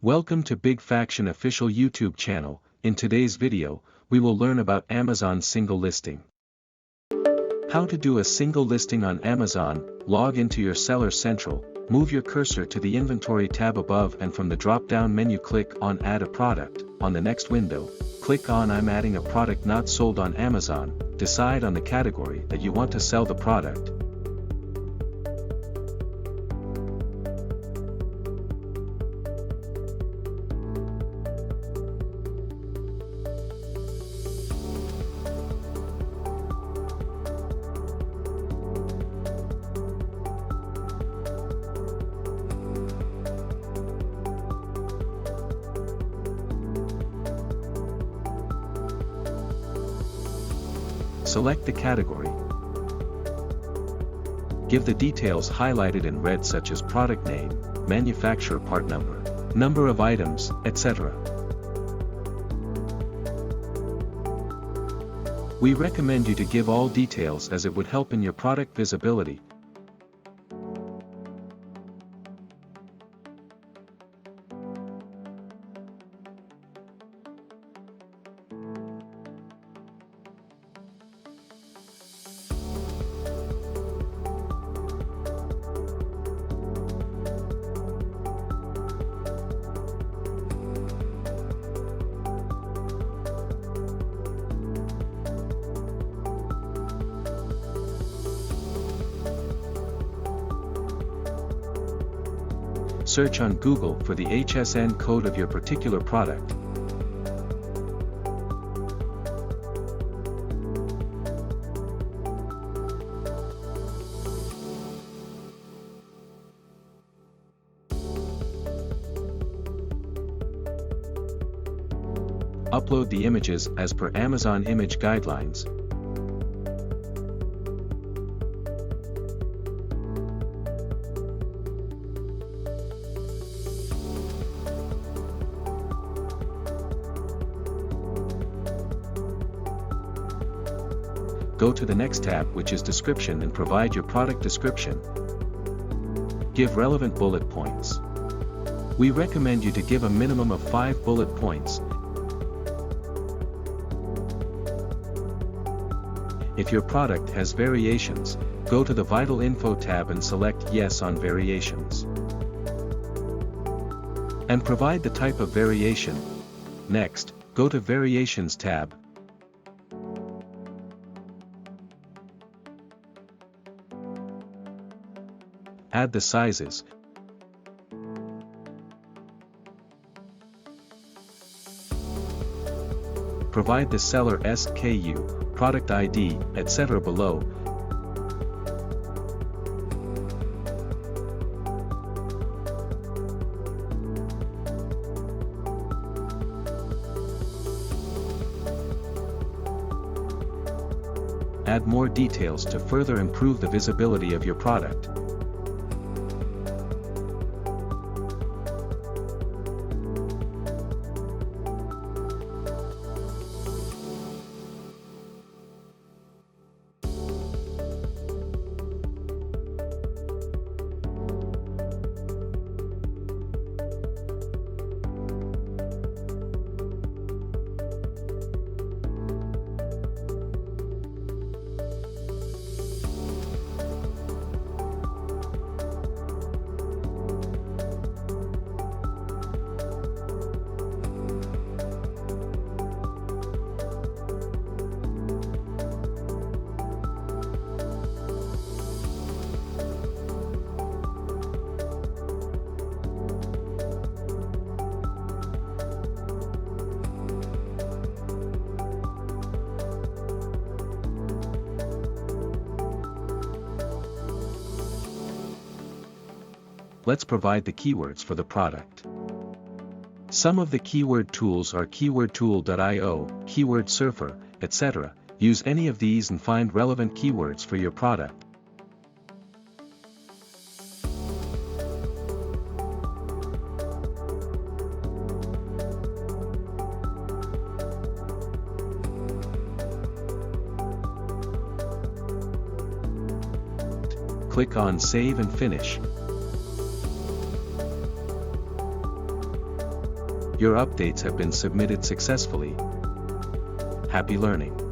Welcome to Big Faction official YouTube channel. In today's video, we will learn about Amazon single listing. How to do a single listing on Amazon. Log into your Seller Central, move your cursor to the Inventory tab above and from the drop-down menu click on Add a Product. On the next window, click on I'm adding a product not sold on Amazon. Decide on the category that you want to sell the product. Select the category. Give the details highlighted in red such as product name, manufacturer part number, number of items, etc. We recommend you to give all details as it would help in your product visibility. Search on Google for the HSN code of your particular product. Upload the images as per Amazon image guidelines. Go to the next tab, which is Description, and provide your product description. Give relevant bullet points. We recommend you to give a minimum of 5 bullet points. If your product has variations, go to the Vital Info tab and select Yes on Variations. And provide the type of variation. Next, go to Variations tab. Add the sizes. Provide the seller SKU, product ID, etc. below. Add more details to further improve the visibility of your product. Let's provide the keywords for the product. Some of the keyword tools are keywordtool.io, Keyword Surfer, etc. Use any of these and find relevant keywords for your product. Click on Save and Finish. Your updates have been submitted successfully. Happy learning!